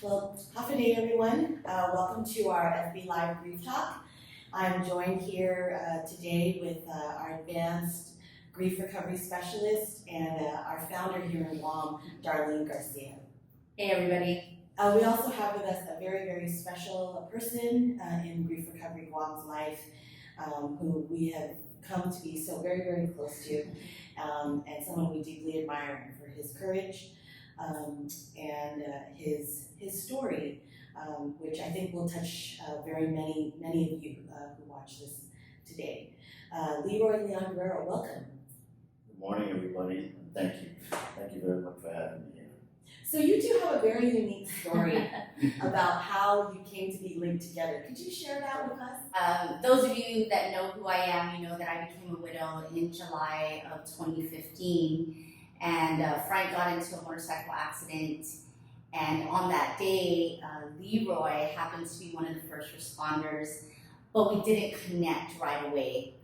Well, half a day, everyone. Welcome to our FB Live Grief Talk. I'm joined here today with our advanced grief recovery specialist and our founder here in Guam, Darlene Garcia. Hey, everybody. We also have with us a very, very special person in Grief Recovery Guam's life, who we have come to be so very, very close to, and someone we deeply admire for his courage and his story, which I think will touch many of you who watch this today. Leroy Leon Guerrero, welcome. Good morning, everybody. Thank you. Thank you very much for having me here. So you two have a very unique story about how you came to be linked together. Could you share that with us? Those of you that know who I am, you know that I became a widow in July of 2015. And Frank got into a motorcycle accident. And on that day, Leroy happens to be one of the first responders, but we didn't connect right away.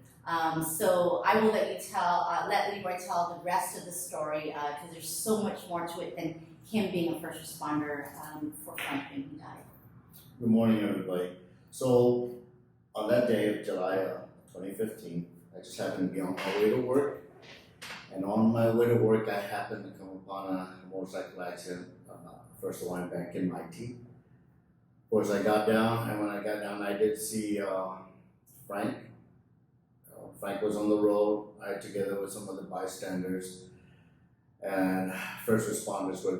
So I will let Leroy tell the rest of the story because there's so much more to it than him being a first responder for Frank when he died. Good morning, everybody. So on that day of July 2015, I just happened to be on my way to work. And on my way to work, I happened to come upon a motorcycle accident, First Hawaiian Bank in Mighty. Of course, I got down, and when I got down, I did see Frank. Frank was on the road, together with some other bystanders, and first responders were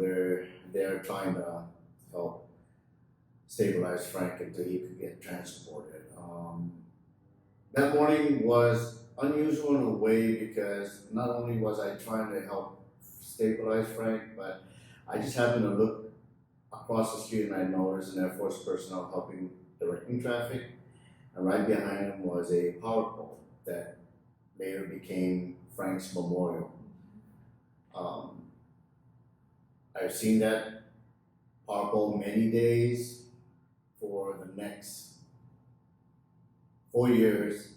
there trying to help stabilize Frank until he could get transported. That morning was unusual in a way because not only was I trying to help stabilize Frank, but I just happened to look across the street and I noticed an Air Force personnel helping directing traffic, and right behind him was a power pole that later became Frank's memorial. I've seen that power pole many days for the next 4 years.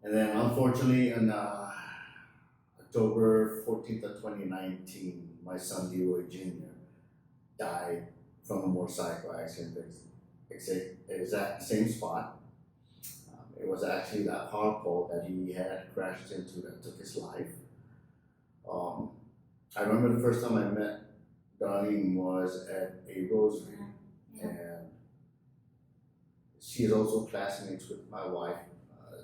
And then unfortunately on October 14th of 2019, my son Leroy Jr. died from a motorcycle accident exact same spot. It was actually that power pole that he had crashed into that took his life. I remember the first time I met Darlene was at a rosary, and she is also classmates with my wife,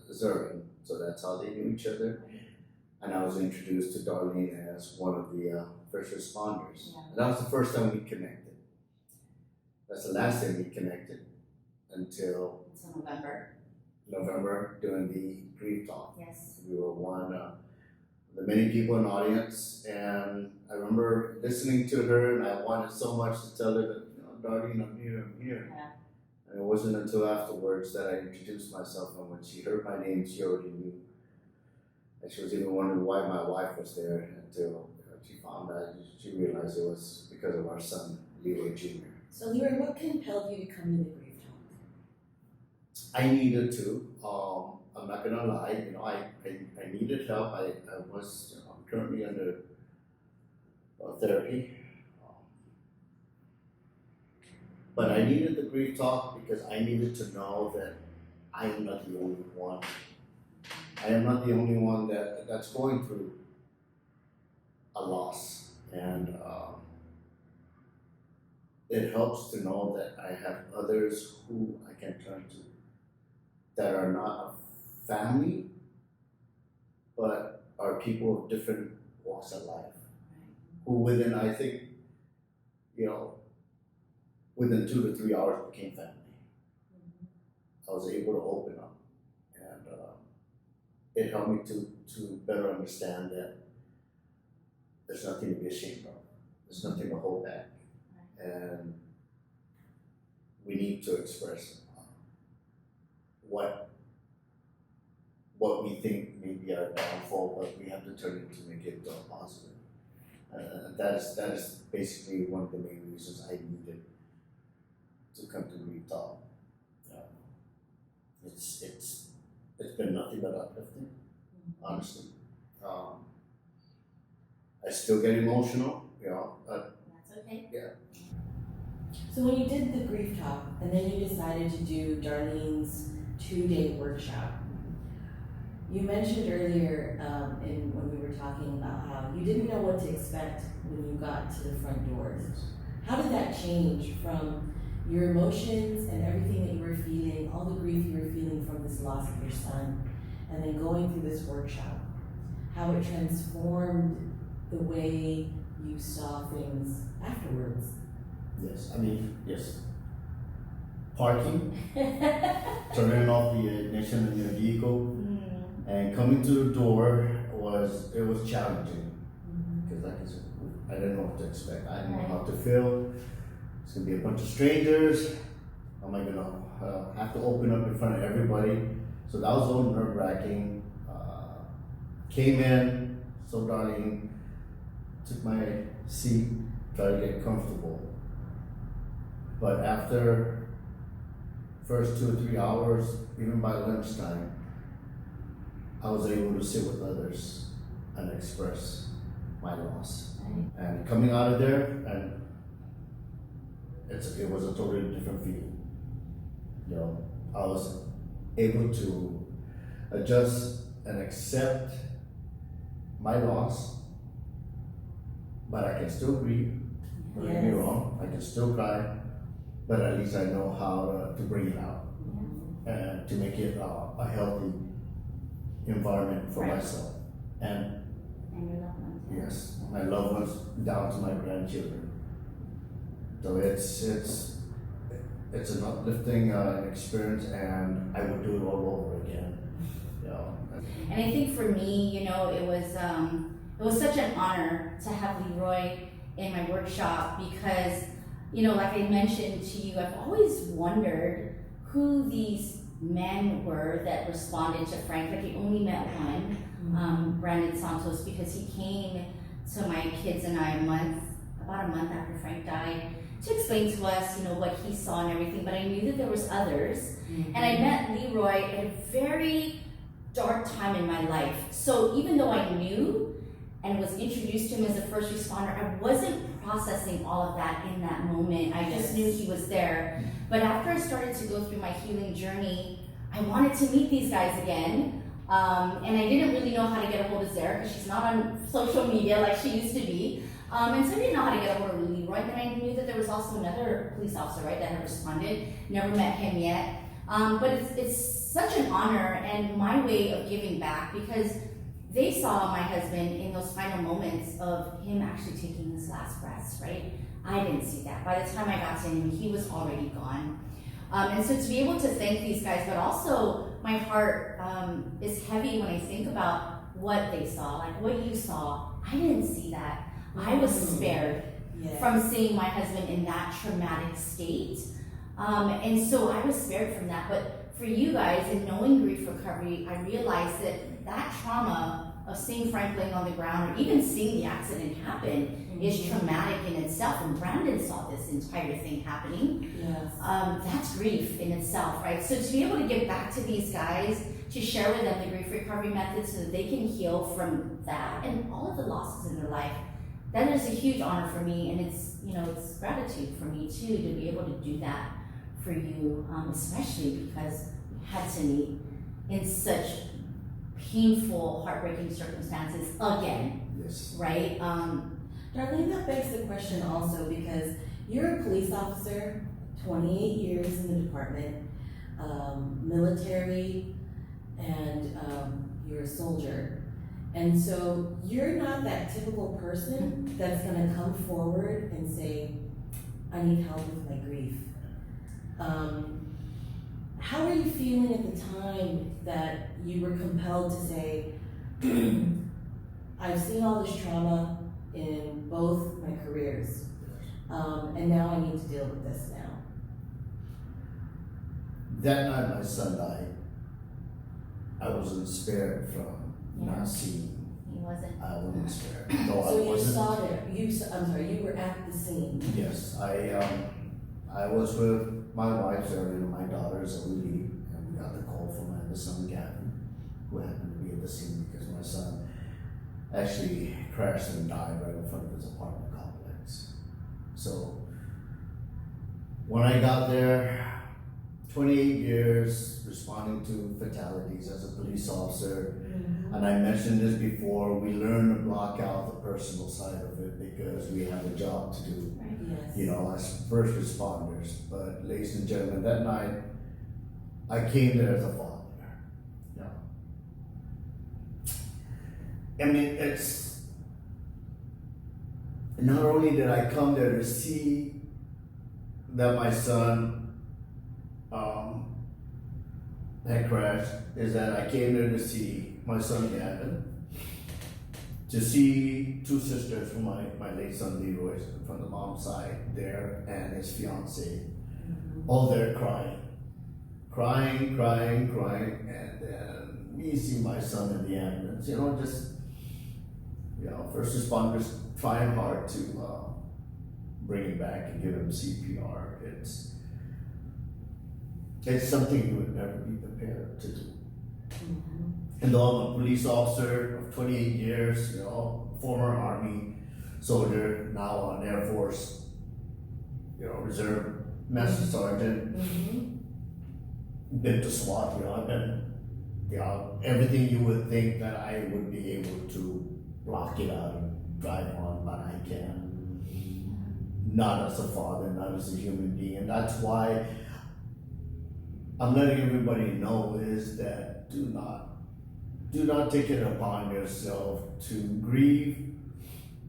Zurin, so that's how they knew each other. And I was introduced to Darlene as one of the first responders. Yeah. And that was the first time we connected. That's the last time we connected until November during the grief talk. Yes. We were one of the many people in the audience, and I remember listening to her, and I wanted so much to tell her that, Darlene, I'm here. Yeah. And it wasn't until afterwards that I introduced myself, and when she heard my name, she already knew. And she was even wondering why my wife was there until she found out. She realized it was because of our son, Leroy Jr. So Leroy, what compelled you to come to the grief talk? I needed to. I'm not gonna lie. I needed help. I was currently under therapy, but I needed the grief talk because I needed to know that I am not the only one. I am not the only one that's going through a loss, and it helps to know that I have others who I can turn to that are not a family, but are people of different walks of life, who within, I think, within 2 to 3 hours became family. I was able to open up, and it helped me to better understand that there's nothing to be ashamed of. There's nothing to hold back. And we need to express what we think may be our downfall, but we have to turn it to make it positive. That is basically one of the main reasons I needed to come to Grief Talk. It's been nothing but uplifting, honestly. I still get emotional, That's okay. Yeah. So when you did the grief talk, and then you decided to do Darlene's 2-day workshop, you mentioned earlier, when we were talking about how you didn't know what to expect when you got to the front doors. How did that change from your emotions and everything that you were feeling, all the grief you were feeling from this loss of your son, and then going through this workshop? How it transformed the way you saw things afterwards? Yes, I mean, yes. Parking, turning off the ignition in your vehicle, and coming to the door was challenging because, like I said, I didn't know what to expect. I didn't know how to feel. It's gonna be a bunch of strangers. Am I gonna have to open up in front of everybody? So that was a little nerve-wracking. Came in, so Darlene took my seat, tried to get comfortable. But after first 2 or 3 hours, even by lunchtime, I was able to sit with others and express my loss. And coming out of there, and it was a totally different feeling. You know, I was able to adjust and accept my loss, but I can still grieve. Don't get me wrong, I can still cry, but at least I know how to bring it out and to make it a healthy environment for myself and your loved ones. yes, my loved ones down to my grandchildren. So it's an uplifting experience, and I would do it all over again. You know. And I think for me, you know, it was such an honor to have Leroy in my workshop because, you know, like I mentioned to you, I've always wondered who these men were that responded to Frank. Like, I only met one, Brandon Santos, because he came to my kids and I about a month after Frank died to explain to us, you know, what he saw and everything. But I knew that there was others, and I met Leroy at a very dark time in my life. So even though I knew and was introduced to him as a first responder, I wasn't processing all of that in that moment. I just knew he was there. But after I started to go through my healing journey, I wanted to meet these guys again. And I didn't really know how to get a hold of Zara because she's not on social media like she used to be. And so I didn't know how to get a hold of Leroy. Then I knew that there was also another police officer, right, that had responded. Never met him yet. But it's such an honor and my way of giving back because they saw my husband in those final moments of him actually taking his last breaths, right? I didn't see that. By the time I got to him, he was already gone. And so to be able to thank these guys, but also my heart is heavy when I think about what they saw, like what you saw. I didn't see that. I was spared from seeing my husband in that traumatic state. And so I was spared from that. But for you guys, in knowing grief recovery, I realized that trauma of seeing Frank laying on the ground or even seeing the accident happen is traumatic in itself. And Brandon saw this entire thing happening. That's grief in itself, right? So to be able to get back to these guys, to share with them the grief recovery methods so that they can heal from that and all of the losses in their life, that is a huge honor for me. And it's, you know, it's gratitude for me too, to be able to do that for you, especially because we had to meet in such painful, heartbreaking circumstances again. Yes. Right? Darlene, that begs the question also because you're a police officer, 28 years in the department, military, and you're a soldier. And so you're not that typical person that's gonna come forward and say, I need help with my grief. How were you feeling at the time that you were compelled to say, I've seen all this trauma in both my careers, and now I need to deal with this now? That night my son died, I wasn't spared from not seeing. He wasn't. I wasn't spared. No, So I wasn't. you saw there, you were at the scene. Yes, I was with my wife, Sarah, and my daughters, and we leave, and we got the call from my other son, Gavin, who happened to be at the scene because my son actually crashed and died right in front of his apartment complex. So When I got there, 28 years responding to fatalities as a police officer. And I mentioned this before, we learn to block out the personal side of it because we have a job to do, Yes. you know, as first responders. But ladies and gentlemen, that night, I came there as a father. Yeah. I mean, it's, not only did I come there to see that my son had crashed, is that I came there to see my son Gavin, to see two sisters from my late son Leroy from the mom's side there, and his fiance, all there crying, and then me see my son in the ambulance, you know, just, you know, first responders trying hard to bring him back and give him CPR. It's something you would never be prepared to do. And though I'm a police officer of 28 years, you know, former Army soldier, now on Air Force, you know, Reserve Master Sergeant, been to SWAT, you know, I've been, you know, everything you would think that I would be able to block it out and drive on, but I can't. Not as a father, not as a human being, and that's why I'm letting everybody know is that do not take it upon yourself to grieve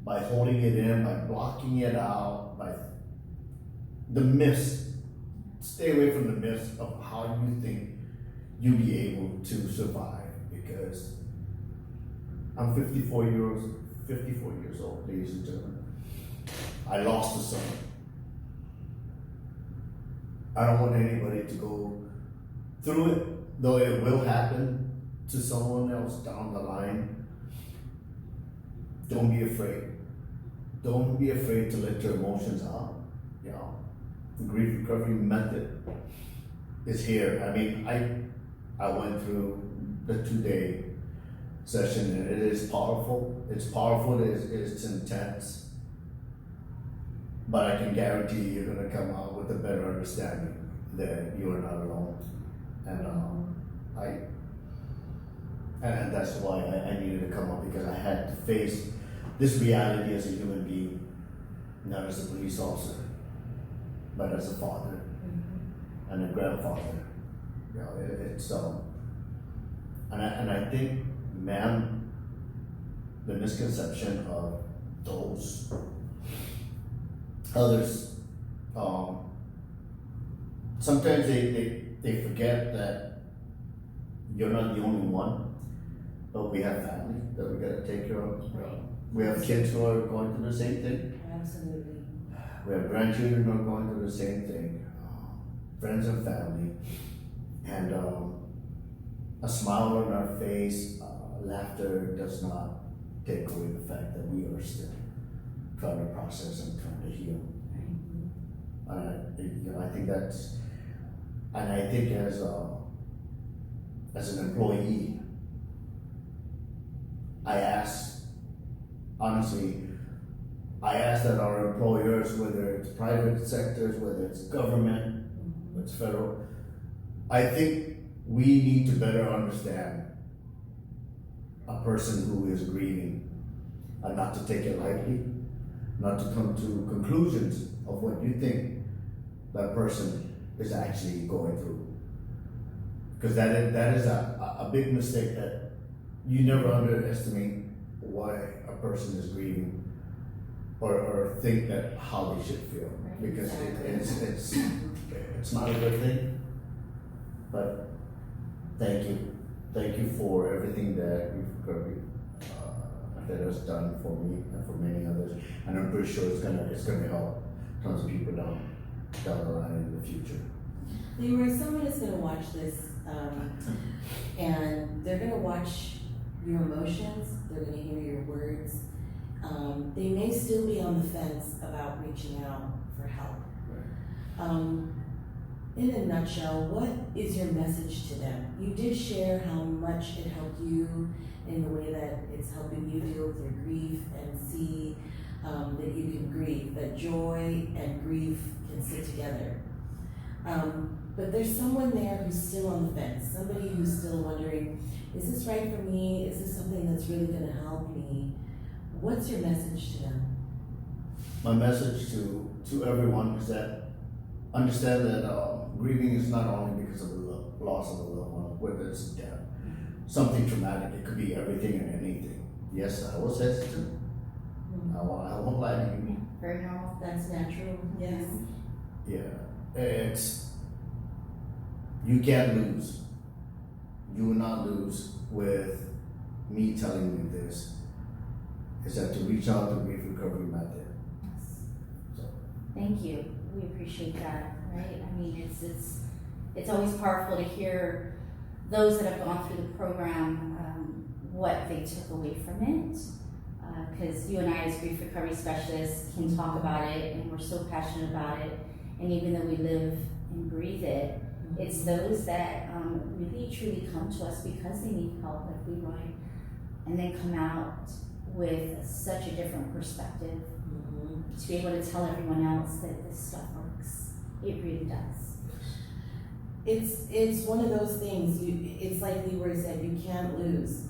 by holding it in, by blocking it out, by the myths. Stay away from the myths of how you think you'll be able to survive, because I'm 54 years old, ladies and gentlemen. I lost a son. I don't want anybody to go through it, though it will happen to someone else down the line. Don't be afraid. Don't be afraid to let your emotions out. You know, the grief recovery method is here. I mean, I went through the 2-day session, and it is powerful. It's powerful. It's intense. But I can guarantee you're gonna come out with a better understanding that you are not alone. And that's why I needed to come up, because I had to face this reality as a human being, not as a police officer, but as a father and a grandfather. You know, it's and I think, ma'am, the misconception of those others, sometimes they forget that you're not the only one, but we have family that we gotta take care of. We have kids who are going through the same thing. Absolutely. We have grandchildren who are going through the same thing. Friends and family. And a smile on our face, laughter does not take away the fact that we are still trying to process and trying to heal. You know, I think that's, and I think as an employee, I ask that our employers, whether it's private sectors, whether it's government, whether it's federal, I think we need to better understand a person who is grieving, and not to take it lightly, not to come to conclusions of what you think that person is actually going through. Because that is a big mistake, that you never underestimate why a person is grieving, or think that how they should feel, because it's not a good thing. But thank you for everything that that has done for me and for many others, and I'm pretty sure it's gonna help tons of people down the line in the future. Leroy, someone is gonna watch this, and they're gonna watch your emotions, they're gonna hear your words. They may still be on the fence about reaching out for help. In a nutshell, what is your message to them? You did share how much it helped you in the way that it's helping you deal with your grief and see that you can grieve, that joy and grief can sit together. But there's someone there who's still on the fence, somebody who's still wondering, is this right for me? Is this something that's really going to help me? What's your message to them? My message to everyone is that understand that grieving is not only because of the loss of a loved one, whether it's death, something traumatic. It could be everything and anything. Yes, I was hesitant. I won't lie to you. Very normal. That's natural, yes. Yeah, it's, you can't lose. You will not lose with me telling you this. Is that to reach out to Grief Recovery Method. Thank you. We appreciate that, right? I mean, it's always powerful to hear those that have gone through the program, what they took away from it. Because you and I, as grief recovery specialists, can talk about it, and we're so passionate about it. And even though we live and breathe it, it's those that really truly come to us because they need help, like Leroy, and then come out with such a different perspective. To be able to tell everyone else that this stuff works. It really does. It's one of those things, it's like Leroy said, you can't lose.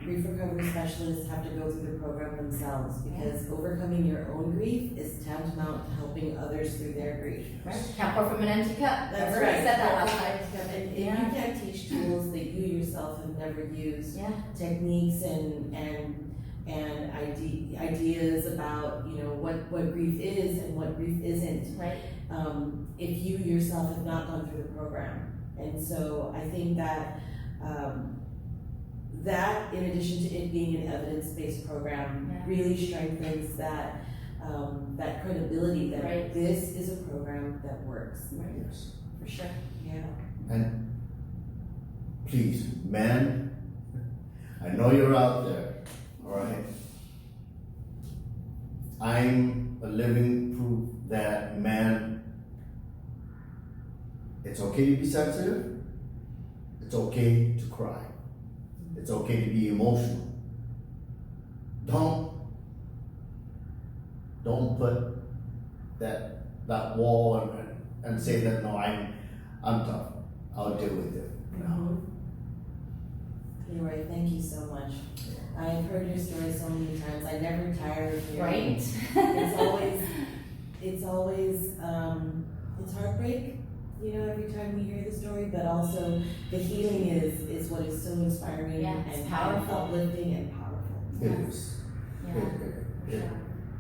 Grief recovery specialists have to go through the program themselves because overcoming your own grief is tantamount to helping others through their grief. Right? Can't pour from an empty cup. That's I've right. said that last night. And you can't teach tools that you yourself have never used, Yeah. techniques and ideas about what grief is and what grief isn't. Right. If you yourself have not gone through the program. And so I think that that in addition to it being an evidence-based program really strengthens that that credibility that Right. this is a program that works. Right. Yes. For sure. Yeah. And please, men, I know you're out there, all right? I'm a living proof that, man, it's okay to be sensitive. It's okay to cry. It's okay to be emotional. Don't put that wall and say that, no, I'm tough. I'll deal with it. No. Leroy, thank you so much. I've heard your story so many times. I never tire of hearing Right. it. It's always it's heartbreak, every time we hear the story, but also the healing is what is so inspiring and powerful. uplifting and powerful. It is. Yeah. It.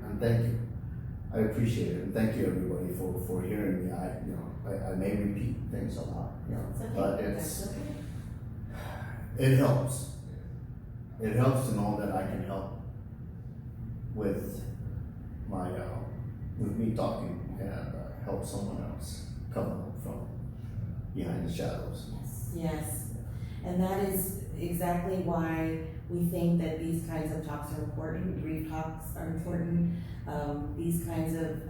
And thank you. I appreciate it, and thank you everybody for hearing me. I may repeat things a lot, It's okay. but That's okay. it helps. It helps to know that I can help with my with me talking and help someone else come up from behind the shadows. Yes, and that is exactly why we think that these kinds of talks are important, grief talks are important. These kinds of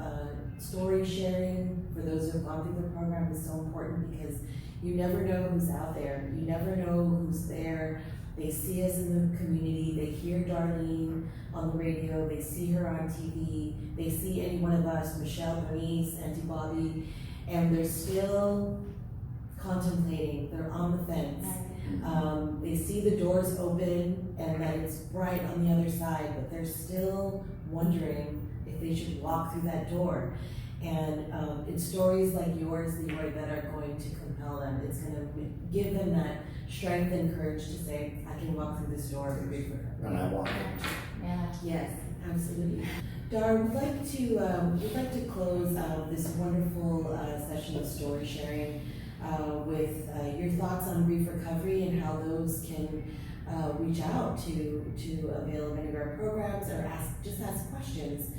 story sharing for those who have gone through the program is so important because you never know who's out there. You never know who's there. They see us in the community. They hear Darlene on the radio. They see her on TV. They see any one of us, Michelle, Bernice, Auntie Bobby, and they're still contemplating. They're on the fence. They see the doors open and that it's bright on the other side, but they're still wondering if they should walk through that door. And it's stories like yours, Leroy, that are going to compel them. It's going to give them that strength and courage to say, I can walk through this door and grief recovery. And I want it. Yeah. Yes, absolutely. Dar, we'd like to close this wonderful session of story sharing with your thoughts on grief recovery and how those can reach out to avail of any of our programs or ask questions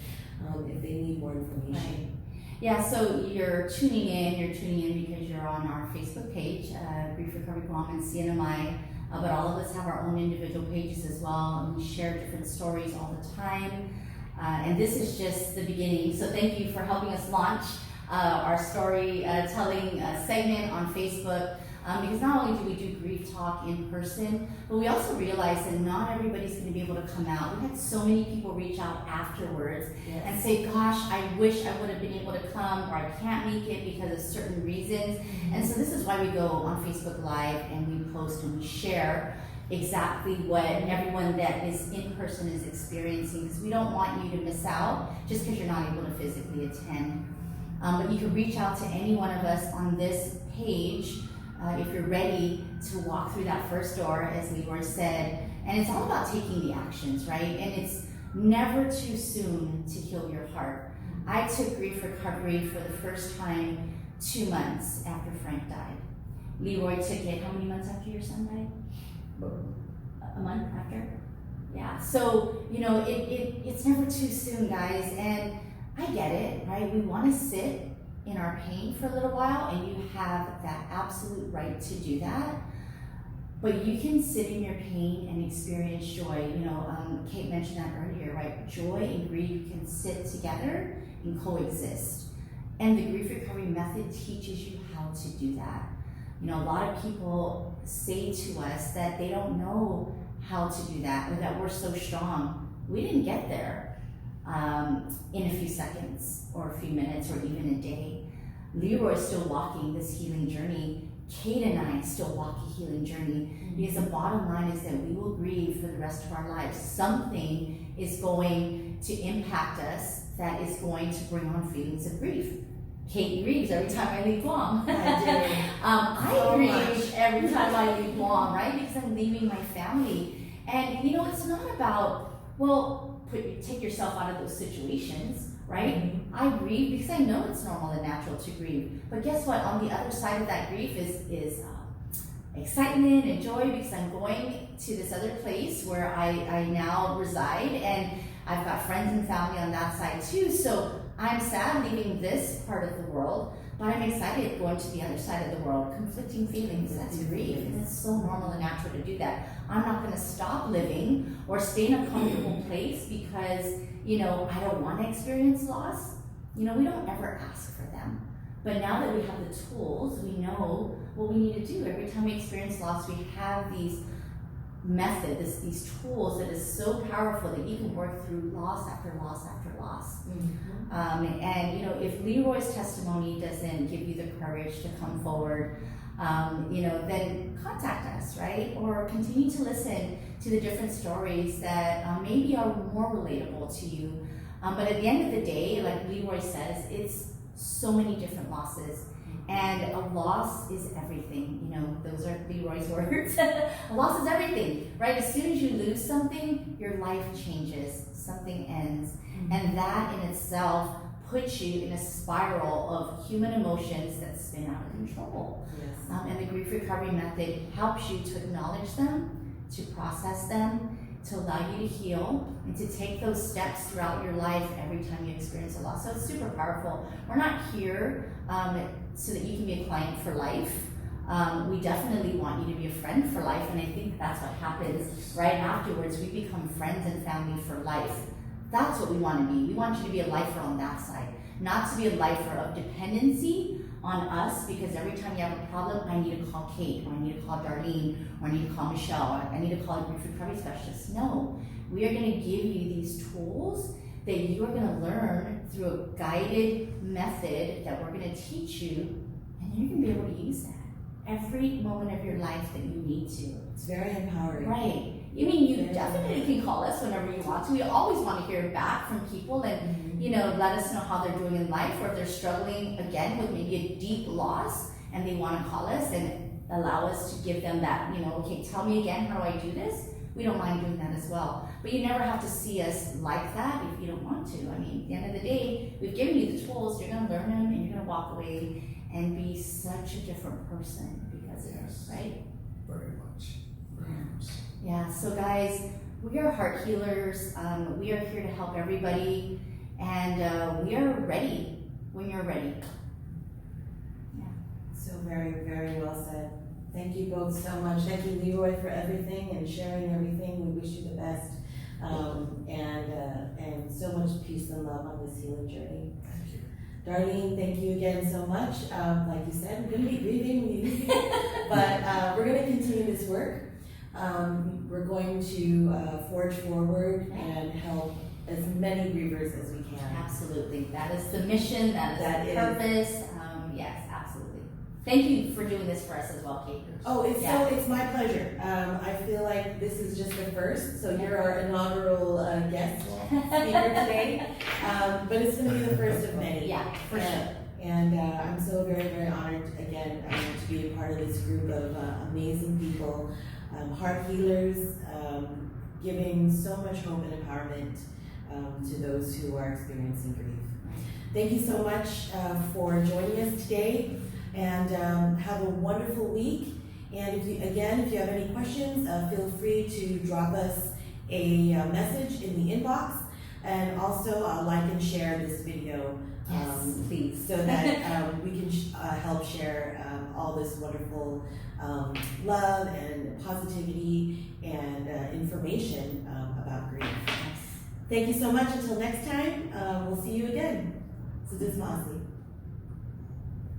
if they need more information. Right. Yeah, so you're tuning in because you're on our Facebook page, Grief Recovery Guam and CNMI, but all of us have our own individual pages as well, and we share different stories all the time. And this is just the beginning, so thank you for helping us launch our story telling segment on Facebook. Because not only do we do grief talk in person, but we also realize that not everybody's going to be able to come out. We had so many people reach out afterwards and say, gosh, I wish I would have been able to come, or I can't make it because of certain reasons. And so this is why we go on Facebook Live and we post and we share exactly what everyone that is in person is experiencing, because we don't want you to miss out just because you're not able to physically attend. But you can reach out to any one of us on this page if you're ready to walk through that first door, as Leroy said. And it's all about taking the actions, right? And it's never too soon to heal your heart. I took grief recovery for the first time 2 months after Frank died. Leroy took it how many months after your son died? A month after? Yeah, so, it's never too soon, guys, and I get it, right? We want to sit in our pain for a little while, and you have that absolute right to do that. But you can sit in your pain and experience joy. Kate mentioned that earlier, right? Joy and grief can sit together and coexist. And the grief recovery method teaches you how to do that. A lot of people say to us that they don't know how to do that, or that we're so strong. We didn't get there in a few seconds, or a few minutes, or even a day. Leroy's still walking this healing journey. Kate and I still walk a healing journey, because the bottom line is that we will grieve for the rest of our lives. Something is going to impact us that is going to bring on feelings of grief. Kate grieves every time I leave Guam. I grieve every time I leave Guam, right? Because I'm leaving my family. And it's not about, take yourself out of those situations, right? I grieve because I know it's normal and natural to grieve. But guess what? On the other side of that grief is excitement and joy, because I'm going to this other place where I now reside, and I've got friends and family on that side too. So I'm sad leaving this part of the world, but I'm excited going to the other side of the world. Conflicting feelings, that's grief, and it's so normal and natural to do that. I'm not going to stop living or stay in a comfortable place because, I don't want to experience loss. We don't ever ask for them. But now that we have the tools, we know what we need to do. Every time we experience loss, we have these methods, these tools that is so powerful that you can work through loss after loss after loss. If Leroy's testimony doesn't give you the courage to come forward, then contact us, right? Or continue to listen to the different stories that maybe are more relatable to you. But at the end of the day, like Leroy says, it's so many different losses. And a loss is everything. Those are Leroy's words. A loss is everything, right? As soon as you lose something, your life changes, something ends. And that in itself puts you in a spiral of human emotions that spin out of control. Yes. And the grief recovery method helps you to acknowledge them, to process them, to allow you to heal, and to take those steps throughout your life every time you experience a loss. So it's super powerful. We're not here so that you can be a client for life. We definitely want you to be a friend for life, and I think that's what happens right afterwards. We become friends and family for life. That's what we want to be. We want you to be a lifer on that side, not to be a lifer of dependency on us, because every time you have a problem, I need to call Kate, or I need to call Darlene, or I need to call Michelle, or I need to call a grief recovery specialist. No, we are going to give you these tools that you are going to learn through a guided method that we're going to teach you, and then you're going to be able to use that every moment of your life that you need to. It's very empowering. Right. You definitely can call us whenever you want to. We always want to hear back from people and, let us know how they're doing in life, or if they're struggling again with maybe a deep loss and they want to call us and allow us to give them that, okay, tell me again, how do I do this? We don't mind doing that as well. But you never have to see us like that if you don't want to. At the end of the day, we've given you the tools, you're going to learn them, and you're going to walk away and be such a different person because of this, right? Very much. Very much. Yeah, so guys, we are heart healers. We are here to help everybody, and we are ready when you're ready. Yeah. So very, very well said. Thank you both so much. Thank you, Leroy, for everything and sharing everything. We wish you the best, and so much peace and love on this healing journey. Thank you. Darlene, thank you again so much. Like you said, we're going to be grieving, but we're going to continue this work. We're going to forge forward and help as many grievers as we can. Absolutely. That is the mission, that That is is- the purpose. Yes, absolutely. Thank you for doing this for us as well, Kate. Oh, Yeah. it's my pleasure. I feel like this is just the first, so you're our inaugural guest speaker today. But it's going to be the first of many. Yeah, for sure. And I'm so very, very honored again to be a part of this group of amazing people, heart healers, giving so much hope and empowerment to those who are experiencing grief. Thank you so much for joining us today, and have a wonderful week. And if you have any questions, feel free to drop us a message in the inbox, and also like and share this video. Yes, please. So that we can help share all this wonderful love and positivity and information about grief. Yes. Thank you so much. Until next time, we'll see you again. So this is Mosley.